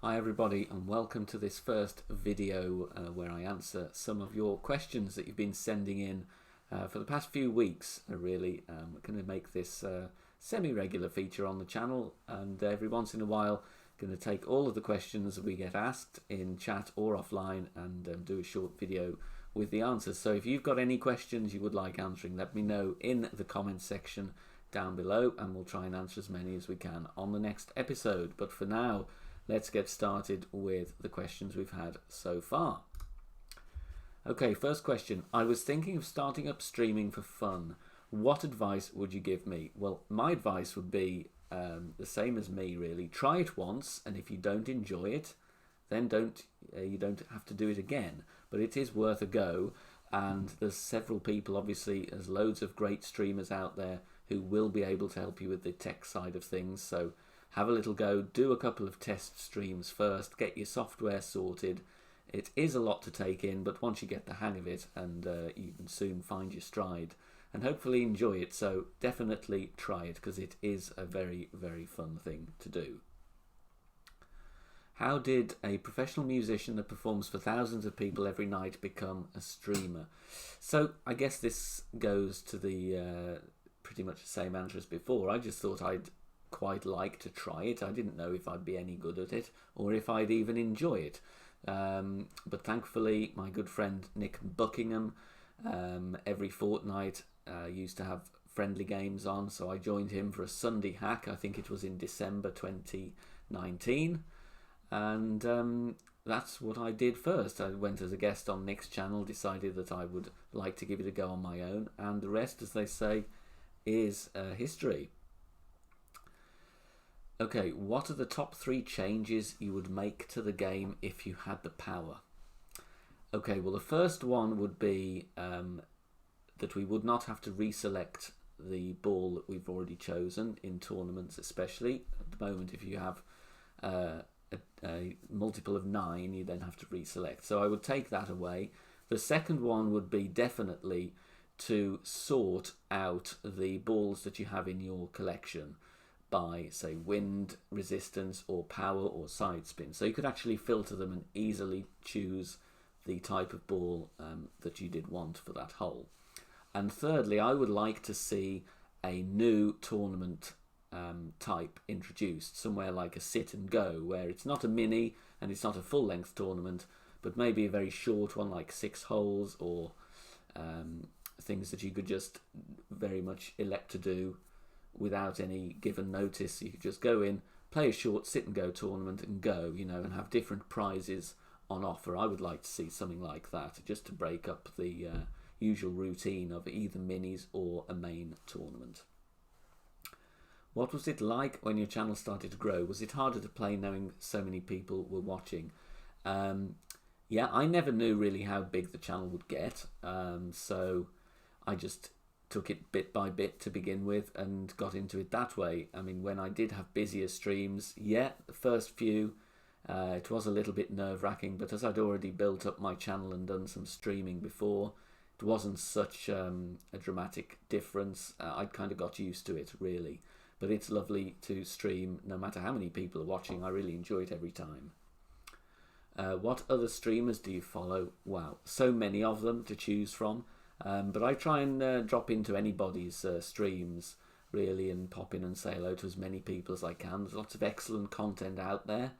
Hi everybody and welcome to this first video where I answer some of your questions that you've been sending in for the past few weeks. We're going to make this semi-regular feature on the channel, and every once in a while going to take all of the questions that we get asked in chat or offline and do a short video with the answers. So if you've got any questions you would like answering, let me know in the comments section down below and we'll try and answer as many as we can on the next episode. But for now, let's get started with the questions we've had so far. Okay, first question. I was thinking of starting up streaming for fun. What advice would you give me? Well, my advice would be the same as me, really. Try it once, and if you don't enjoy it, then you don't have to do it again. But it is worth a go, and there's several people, obviously, there's loads of great streamers out there who will be able to help you with the tech side of things. So have a little go, do a couple of test streams first, get your software sorted. It is a lot to take in, but once you get the hang of it, and you can soon find your stride and hopefully enjoy it. So definitely try it, because it is a very, very fun thing to do. How did a professional musician that performs for thousands of people every night become a streamer? So I guess this goes to the pretty much the same answer as before. I just thought I'd quite like to try it. I didn't know if I'd be any good at it or if I'd even enjoy it. But thankfully, my good friend Nick Buckingham, every fortnight used to have friendly games on, so I joined him for a Sunday hack. I think it was in December 2019, and that's what I did first. I went as a guest on Nick's channel, decided that I would like to give it a go on my own, and the rest, as they say, is history. Okay, what are the top 3 changes you would make to the game if you had the power? Okay, well, the first one would be that we would not have to reselect the ball that we've already chosen in tournaments, especially. At the moment, if you have a multiple of 9, you then have to reselect. So I would take that away. The second one would be definitely to sort out the balls that you have in your collection by, say, wind resistance or power or side spin. So you could actually filter them and easily choose the type of ball that you did want for that hole. And thirdly, I would like to see a new tournament type introduced, somewhere like a sit and go, where it's not a mini and it's not a full length tournament, but maybe a very short one like 6 holes, or things that you could just very much elect to do without any given notice. You could just go in, play a short sit and go tournament and go, and have different prizes on offer. I would like to see something like that, just to break up the usual routine of either minis or a main tournament. What was it like when your channel started to grow? Was it harder to play knowing so many people were watching? Yeah, I never knew really how big the channel would get, so I just took it bit by bit to begin with and got into it that way. I mean, when I did have busier streams, yeah, the first few, it was a little bit nerve-wracking, but as I'd already built up my channel and done some streaming before, it wasn't such a dramatic difference. I'd kind of got used to it, really. But it's lovely to stream no matter how many people are watching. I really enjoy it every time. What other streamers do you follow? Wow, so many of them to choose from. But I try and drop into anybody's streams, really, and pop in and say hello to as many people as I can. There's lots of excellent content out there.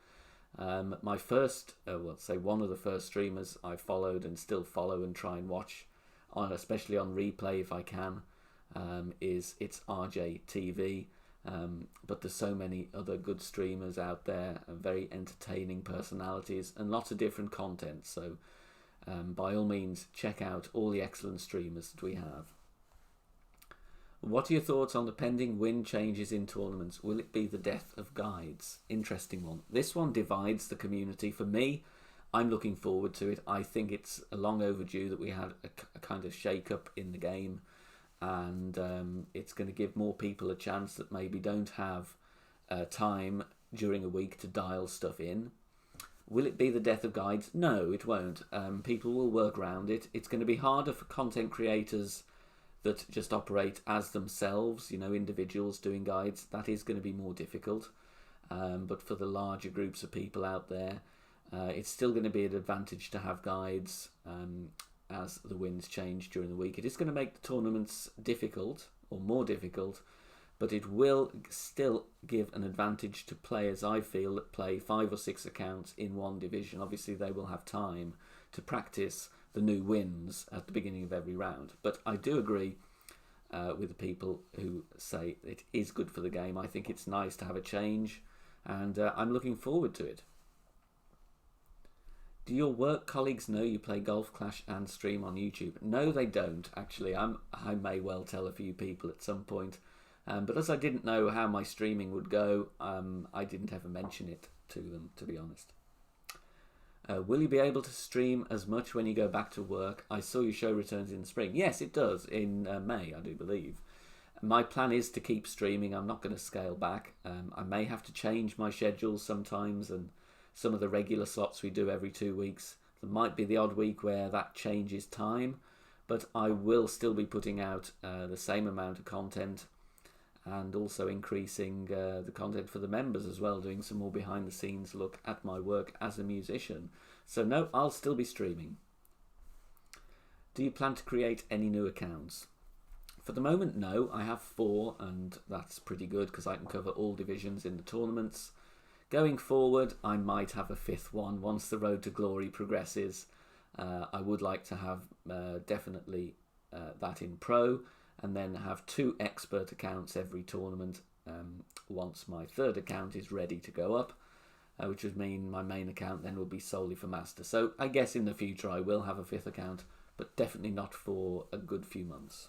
My first, one of the first streamers I followed and still follow and try and watch, especially on replay if I can, it's RJ TV. But there's so many other good streamers out there, very entertaining personalities and lots of different content. So by all means, check out all the excellent streamers that we have. What are your thoughts on the pending win changes in tournaments? Will it be the death of guides? Interesting one. This one divides the community. For me, I'm looking forward to it. I think it's long overdue that we had a kind of shake-up in the game, and it's going to give more people a chance that maybe don't have time during a week to dial stuff in. Will it be the death of guides? No, it won't. People will work around it. It's going to be harder for content creators that just operate as themselves, individuals doing guides. That is going to be more difficult. but for the larger groups of people out there, it's still going to be an advantage to have guides as the winds change during the week. It is going to make the tournaments difficult, or more difficult, but it will still give an advantage to players, I feel, that play 5 or 6 accounts in one division. Obviously, they will have time to practice the new wins at the beginning of every round. But I do agree with the people who say it is good for the game. I think it's nice to have a change, and I'm looking forward to it. Do your work colleagues know you play Golf Clash and stream on YouTube? No, they don't, actually. I may well tell a few people at some point. But as I didn't know how my streaming would go, I didn't ever mention it to them, to be honest. Will you be able to stream as much when you go back to work? I saw your show returns in the spring. Yes, it does, in May, I do believe. My plan is to keep streaming. I'm not going to scale back. I may have to change my schedule sometimes, and some of the regular slots we do every 2 weeks. There might be the odd week where that changes time, but I will still be putting out the same amount of content, and also increasing the content for the members as well, doing some more behind the scenes look at my work as a musician. So no, I'll still be streaming. Do you plan to create any new accounts? For the moment, no. I have 4, and that's pretty good because I can cover all divisions in the tournaments. Going forward, I might have a 5th one once the road to glory progresses. I would like to have definitely that in pro, and then have 2 expert accounts every tournament once my 3rd account is ready to go up, which would mean my main account then will be solely for Master. So I guess in the future I will have a 5th account, but definitely not for a good few months.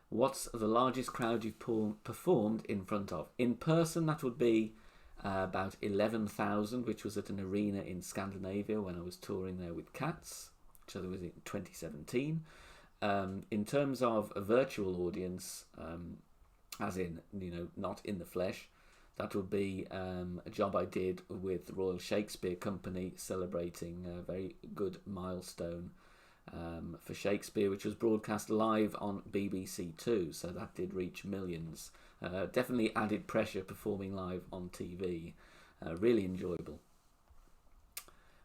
What's the largest crowd you've performed in front of? In person, that would be about 11,000, which was at an arena in Scandinavia when I was touring there with Cats, which I was in 2017. In terms of a virtual audience, as in, not in the flesh, that would be a job I did with the Royal Shakespeare Company, celebrating a very good milestone for Shakespeare, which was broadcast live on BBC Two, so that did reach millions. Definitely added pressure performing live on TV. Really enjoyable.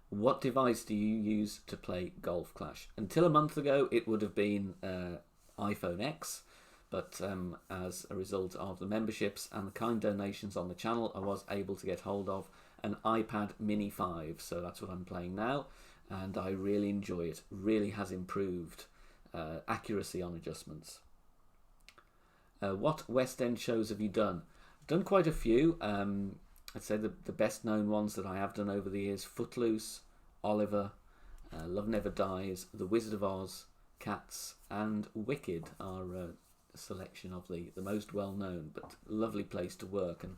What device do you use to play Golf Clash? Until a month ago, it would have been iPhone X, but as a result of the memberships and the kind donations on the channel, I was able to get hold of an iPad Mini 5, so that's what I'm playing now, and I really enjoy it. Really has improved accuracy on adjustments. What West End shows have you done? I've done quite a few. I'd say the best known ones that I have done over the years: Footloose, Oliver, Love Never Dies, The Wizard of Oz, Cats, and Wicked are a selection of the most well known, but lovely place to work, and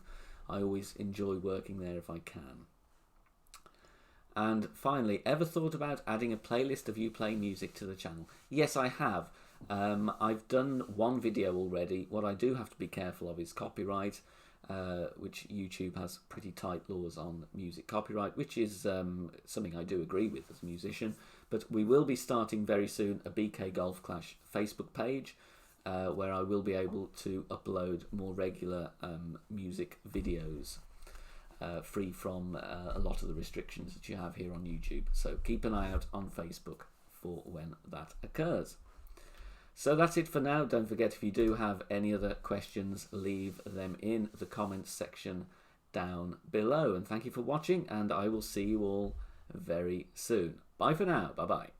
I always enjoy working there if I can. And finally, ever thought about adding a playlist of you playing music to the channel? Yes, I have. I've done one video already. What I do have to be careful of is copyright, which YouTube has pretty tight laws on music copyright, which is something I do agree with as a musician. But we will be starting very soon a BK Golf Clash Facebook page, where I will be able to upload more regular music videos, free from a lot of the restrictions that you have here on YouTube. So keep an eye out on Facebook for when that occurs. So that's it for now. Don't forget, if you do have any other questions, leave them in the comments section down below. And thank you for watching, and I will see you all very soon. Bye for now. Bye-bye.